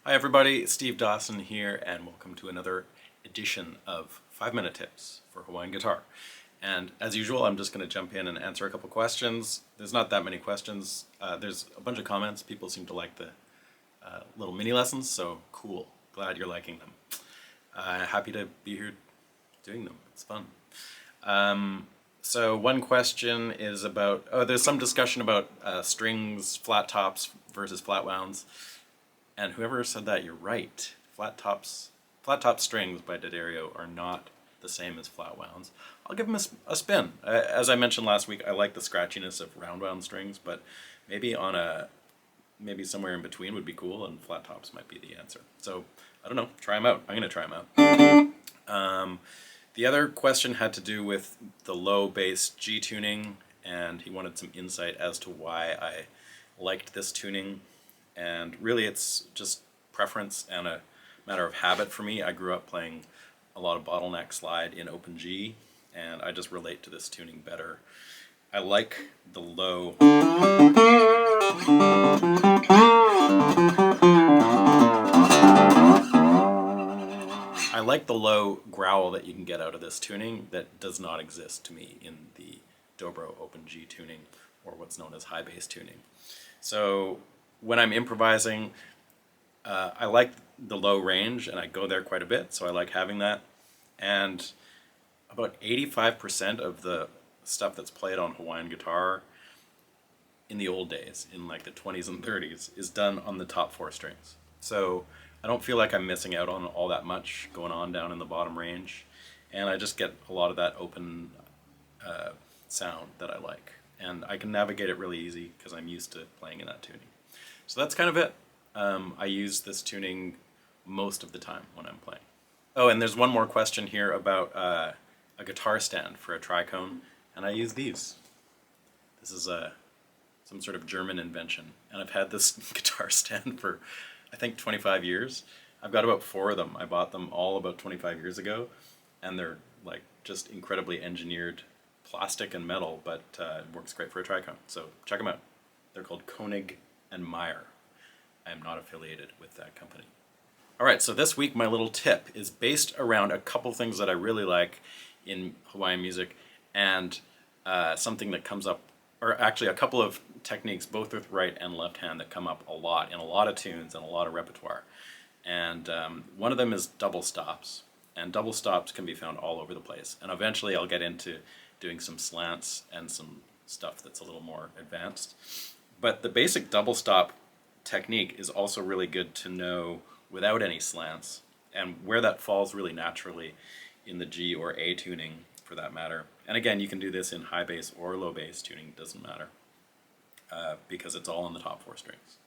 Hi everybody, Steve Dawson here, and welcome to another edition of 5-Minute Tips for Hawaiian Guitar. And as usual, I'm just going to jump in and answer a couple questions. There's not that many questions. There's a bunch of comments. People seem to like the little mini lessons, so cool. Glad you're liking them. Happy to be here doing them. It's fun. So one question is about, there's some discussion about strings, flat tops versus flat wounds. And whoever said that, you're right. Flat top strings by D'Addario are not the same as flat wounds. I'll give them a spin. As I mentioned last week, I like the scratchiness of round wound strings, but maybe maybe somewhere in between would be cool, and flat tops might be the answer. So I don't know. Try them out. I'm gonna try them out. The other question had to do with the low bass G tuning, and he wanted some insight as to why I liked this tuning. And really it's just preference and a matter of habit for me. I grew up playing a lot of bottleneck slide in open G, and I just relate to this tuning better. I like the low growl that you can get out of this tuning that does not exist to me in the Dobro open G tuning, or what's known as high bass tuning. So when I'm improvising, I like the low range, and I go there quite a bit, so I like having that. And about 85% of the stuff that's played on Hawaiian guitar in the old days, in like the 20s and 30s, is done on the top 4 strings. So I don't feel like I'm missing out on all that much going on down in the bottom range, and I just get a lot of that open sound that I like. And I can navigate it really easy because I'm used to playing in that tuning. So that's kind of it. I use this tuning most of the time when I'm playing. Oh, and there's one more question here about a guitar stand for a tricone, and I use these. This is some sort of German invention, and I've had this guitar stand for, I think, 25 years. I've got about 4 of them. I bought them all about 25 years ago, and they're like just incredibly engineered plastic and metal, but it works great for a tricone. So check them out. They're called Koenig and Meyer. I am not affiliated with that company. Alright, so this week my little tip is based around a couple things that I really like in Hawaiian music, and something that comes up, or actually a couple of techniques both with right and left hand that come up a lot in a lot of tunes and a lot of repertoire. And one of them is double stops, and double stops can be found all over the place. And eventually I'll get into doing some slants and some stuff that's a little more advanced. But the basic double stop technique is also really good to know without any slants, and where that falls really naturally in the G or A tuning for that matter. And again, you can do this in high bass or low bass tuning, doesn't matter, because it's all on the top 4 strings.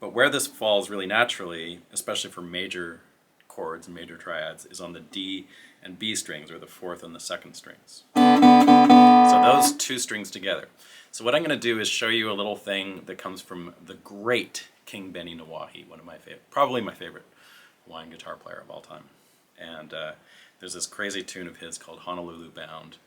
But where this falls really naturally, especially for major chords and major triads, is on the D and B strings, or the 4th and the 2nd strings. So those 2 strings together. So what I'm going to do is show you a little thing that comes from the great King Bennie Nawahi, one of my favorite, probably my favorite Hawaiian guitar player of all time. And there's this crazy tune of his called Honolulu Bound,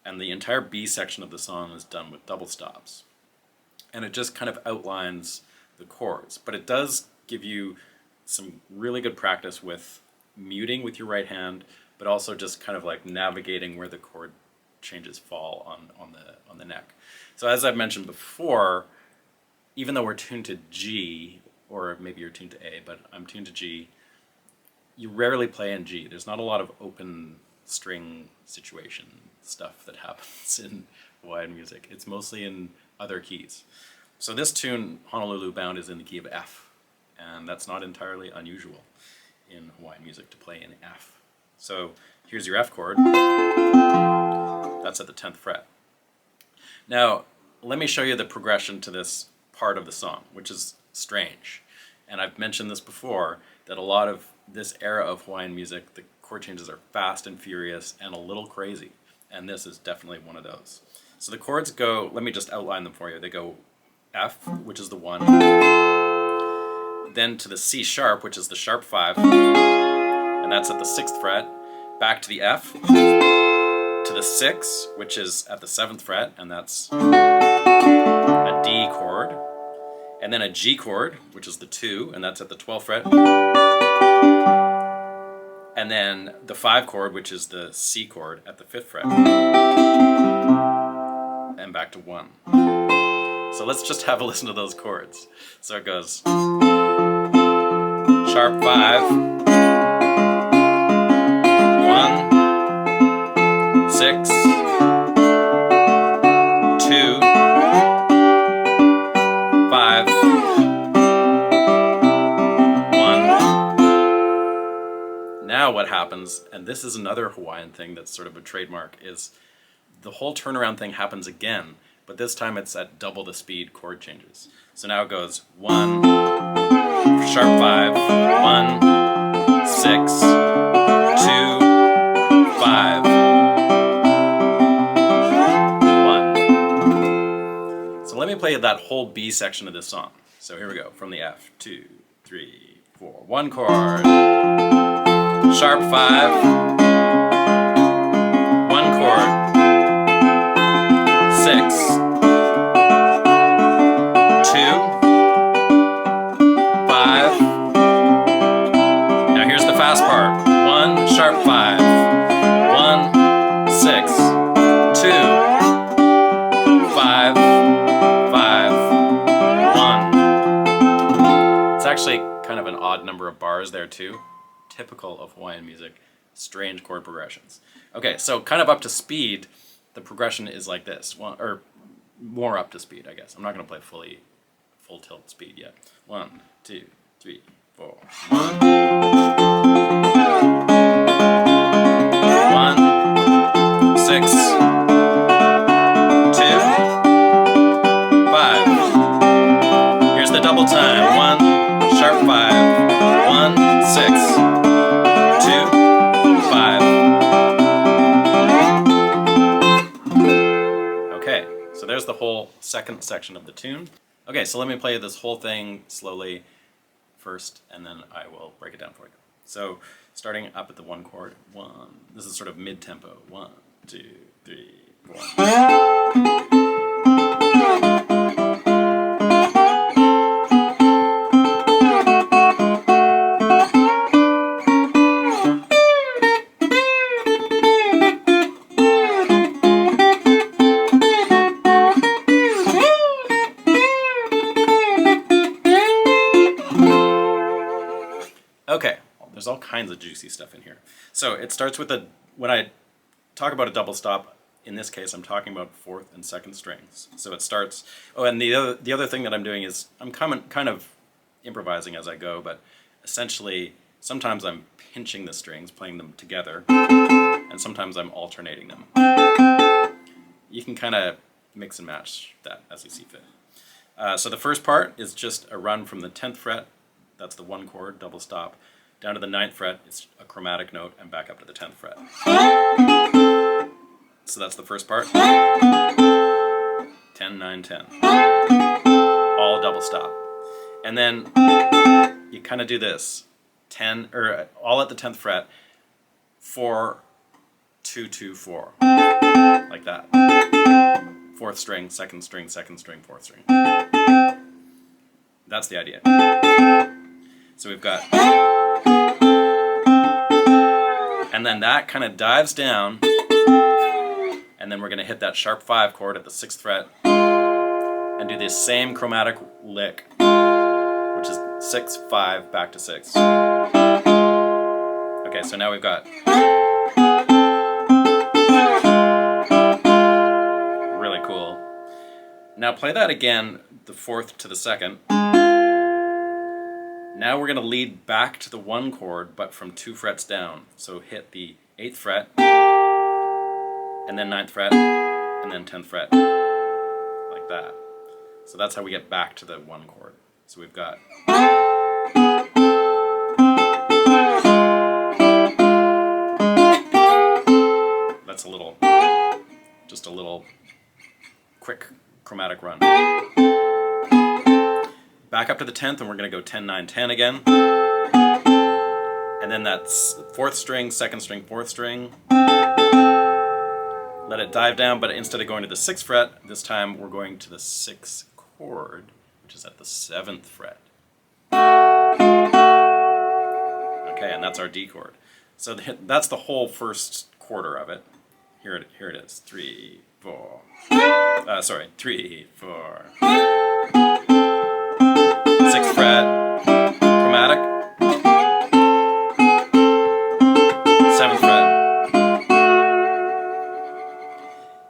and the entire B section of the song is done with double stops. And it just kind of outlines the chords, but it does give you some really good practice with muting with your right hand, but also just kind of like navigating where the chord changes fall on the neck. So as I've mentioned before, even though we're tuned to G, or maybe you're tuned to A, but I'm tuned to G, you rarely play in G. There's not a lot of open string situation stuff that happens in Hawaiian music. It's mostly in other keys. So this tune, Honolulu Bound, is in the key of F, and that's not entirely unusual in Hawaiian music to play in F. So here's your F chord. That's at the 10th fret. Now, let me show you the progression to this part of the song, which is strange. And I've mentioned this before, that a lot of this era of Hawaiian music, the chord changes are fast and furious and a little crazy. And this is definitely one of those. So the chords go, let me just outline them for you. They go F, which is the 1, then to the C sharp, which is the sharp 5, and that's at the 6th fret, back to the F, to the 6, which is at the 7th fret, and that's a D chord, and then a G chord, which is the 2, and that's at the 12th fret, and then the 5 chord, which is the C chord at the 5th fret, and back to 1. So let's just have a listen to those chords. So it goes sharp 5, 1, 6, 2, 5, 1. Now what happens, and this is another Hawaiian thing that's sort of a trademark, is the whole turnaround thing happens again, but this time it's at double the speed chord changes. So now it goes 1, sharp 5, 1, 6, 2, 5, 1. So let me play that whole B section of this song. So here we go, from the F, 2, 3, 4. 1 chord, sharp 5, 1 chord, 6, 2, 5. Now here's the fast part. 1, sharp 5, 1, 6, 2, 5, 5, 1. It's actually kind of an odd number of bars there too. Typical of Hawaiian music, strange chord progressions. Okay, so kind of up to speed, the progression is like this, or more up to speed, I guess. I'm not going to play full tilt speed yet. 1, 2, 3, 4. 1, 6, 2, 5. Here's the double time. 1, sharp 5, 1, 6, 2, 5. Okay, so there's the whole second section of the tune. Okay, so let me play this whole thing slowly first, and then I will break it down for you. So, starting up at the 1 chord, 1. This is sort of mid-tempo. 1, 2, 3, 4. Okay, well, there's all kinds of juicy stuff in here. So it starts with when I talk about a double stop, in this case I'm talking about 4th and 2nd strings. So it starts, oh, and the other thing that I'm doing is I'm kind of improvising as I go, but essentially sometimes I'm pinching the strings, playing them together, and sometimes I'm alternating them. You can kind of mix and match that as you see fit. So the first part is just a run from the 10th fret, that's the 1 chord, double stop, down to the 9th fret, it's a chromatic note, and back up to the 10th fret. So that's the first part. 10, 9, 10. All double stop. And then you kind of do this. 10, or all at the 10th fret, 4, 2, 2, 4. Like that. 4th string, 2nd string, 2nd string, 4th string. That's the idea. So we've got, and then that kind of dives down, and then we're going to hit that sharp 5 chord at the 6th fret and do this same chromatic lick, which is 6, 5, back to 6. Okay, so now we've got really cool. Now play that again, the 4th to the 2nd. Now we're going to lead back to the 1 chord, but from 2 frets down. So hit the 8th fret, and then 9th fret, and then 10th fret, like that. So that's how we get back to the 1 chord. So we've got, that's just a little quick chromatic run. Back up to the 10th, and we're going to go 10, 9, 10 again. And then that's 4th string, 2nd string, 4th string. Let it dive down, but instead of going to the 6th fret, this time we're going to the 6th chord, which which is at the 7th fret. Okay, and that's our D chord. So that's the whole first quarter of it. Here it is. 3, 4. 3, 4. 6th fret, chromatic. 7th fret.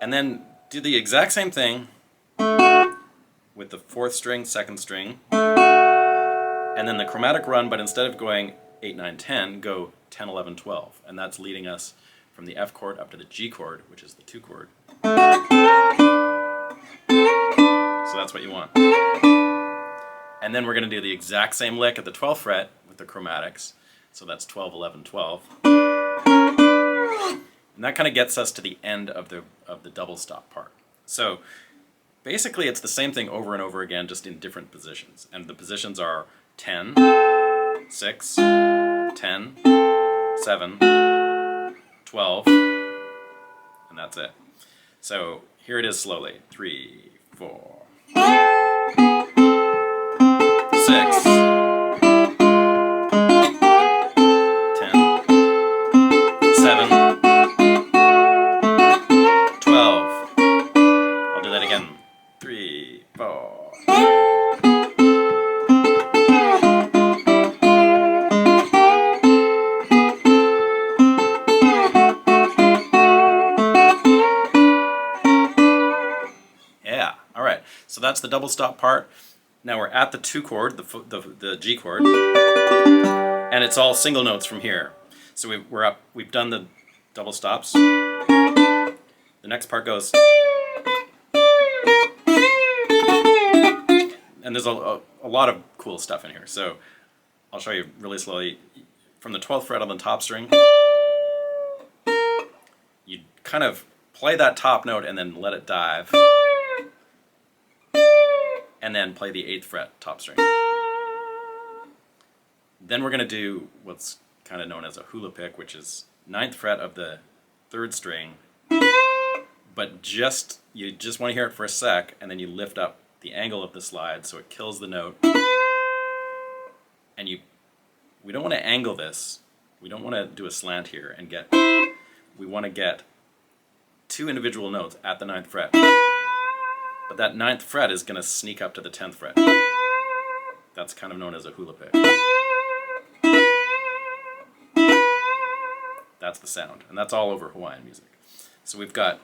And then do the exact same thing with the 4th string, 2nd string, and then the chromatic run, but instead of going 8, 9, 10, go 10, 11, 12. And that's leading us from the F chord up to the G chord, which is the 2 chord. So that's what you want. And then we're going to do the exact same lick at the 12th fret with the chromatics. So that's 12, 11, 12. And that kind of gets us to the end of the double stop part. So basically it's the same thing over and over again, just in different positions. And the positions are 10, 6, 10, 7, 12, and that's it. So here it is slowly. 3, 4, 6, 10, 7, 12. I'll do that again. 3, 4. Yeah, all right. So that's the double stop part. Now we're at the 2 chord, the G chord, and it's all single notes from here. So we're up. We've done the double stops. The next part goes, and there's a lot of cool stuff in here. So I'll show you really slowly. From the 12th fret on the top string, you kind of play that top note and then let it dive, and then play the 8th fret top string. Then we're going to do what's kind of known as a hula pick, which is 9th fret of the 3rd string, but you just want to hear it for a sec, and then you lift up the angle of the slide so it kills the note. And we don't want to angle this. We don't want to do a slant here and we want to get 2 individual notes at the 9th fret. But that 9th fret is going to sneak up to the 10th fret. That's kind of known as a hula pick. That's the sound, and that's all over Hawaiian music. So we've got,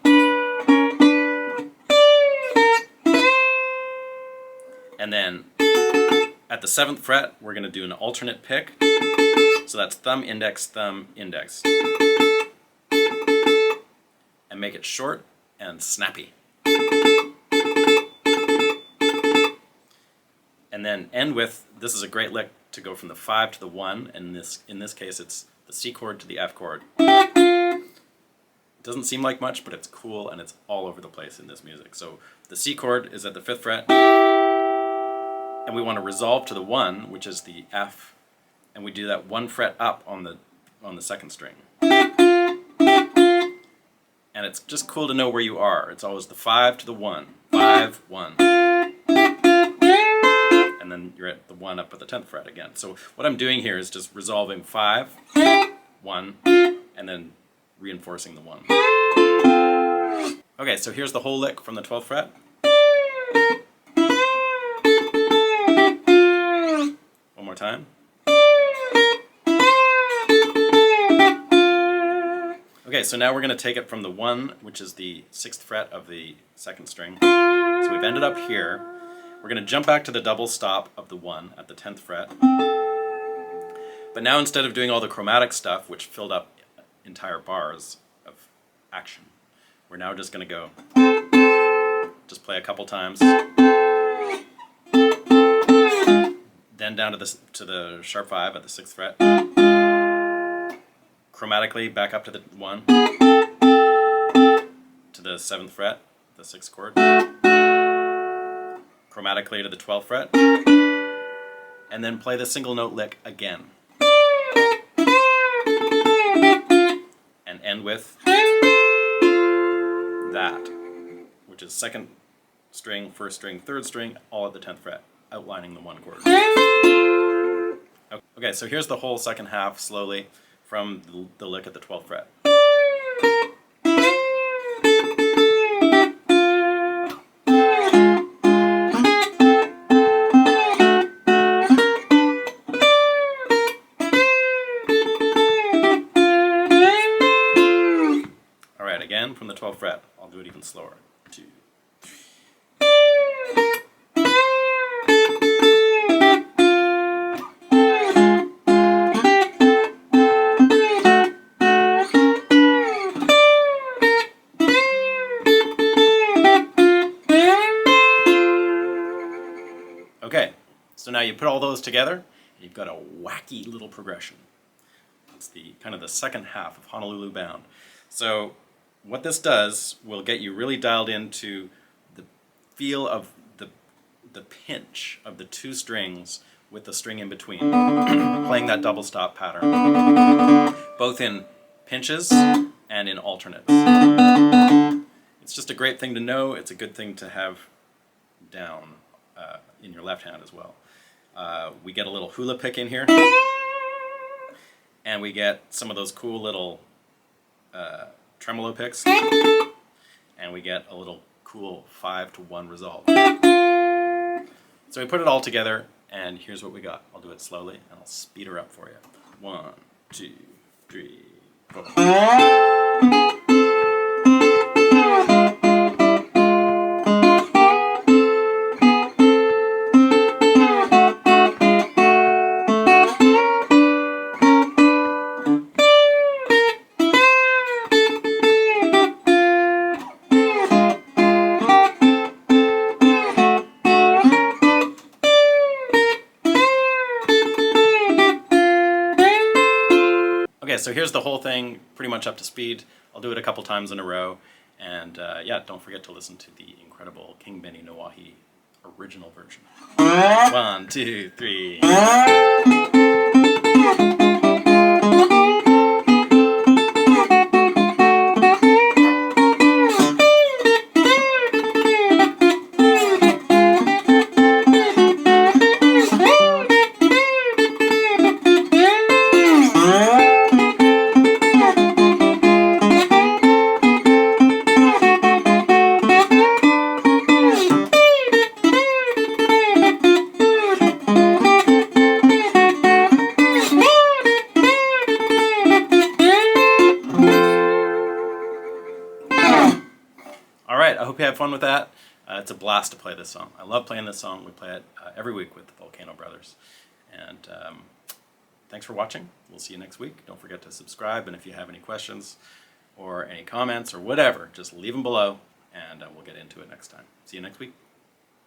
and then at the 7th fret, we're going to do an alternate pick. So that's thumb, index, and make it short and snappy. And then end with, this is a great lick to go from the 5 to the 1, and in this case it's the C chord to the F chord. It doesn't seem like much, but it's cool and it's all over the place in this music. So the C chord is at the 5th fret, and we want to resolve to the 1, which is the F, and we do that 1 fret up on the 2nd string. And it's just cool to know where you are. It's always the 5 to the 1, 5, 1. And then you're at the 1 up at the 10th fret again. So what I'm doing here is just resolving 5, 1, and then reinforcing the 1. Okay, so here's the whole lick from the 12th fret. One more time. Okay, so now we're going to take it from the 1, which is the 6th fret of the 2nd string. So we've ended up here. We're going to jump back to the double stop of the 1 at the 10th fret. But now instead of doing all the chromatic stuff, which filled up entire bars of action, we're now just going to go, just play a couple times, then down to the sharp 5 at the 6th fret, chromatically back up to the 1, to the 7th fret, the 6th chord, chromatically to the 12th fret, and then play the single note lick again. And end with that, which is 2nd string, 1st string, 3rd string, all at the 10th fret. outlining the one chord. Okay, so here's the whole second half slowly from the lick at the 12th fret. All right, again from the 12th fret. I'll do it even slower. 2, 3. Okay, so now you put all those together, and you've got a wacky little progression. It's the kind of the second half of Honolulu Bound. So what this does will get you really dialed into the feel of the pinch of the two strings with the string in between, playing that double stop pattern, both in pinches and in alternates. It's just a great thing to know. It's a good thing to have down in your left hand as well. We get a little hula pick in here, and we get some of those cool little tremolo picks, and we get a little cool 5-to-1 resolve. So we put it all together, and here's what we got. I'll do it slowly, and I'll speed her up for you. 1, 2, 3, 4. Okay, so here's the whole thing, pretty much up to speed. I'll do it a couple times in a row, and yeah, don't forget to listen to the incredible King Bennie Nawahi original version. 1, 2, 3. Alright, I hope you had fun with that. It's a blast to play this song. I love playing this song. We play it every week with the Volcano Brothers. And thanks for watching. We'll see you next week. Don't forget to subscribe, and if you have any questions or any comments or whatever, just leave them below, and we'll get into it next time. See you next week.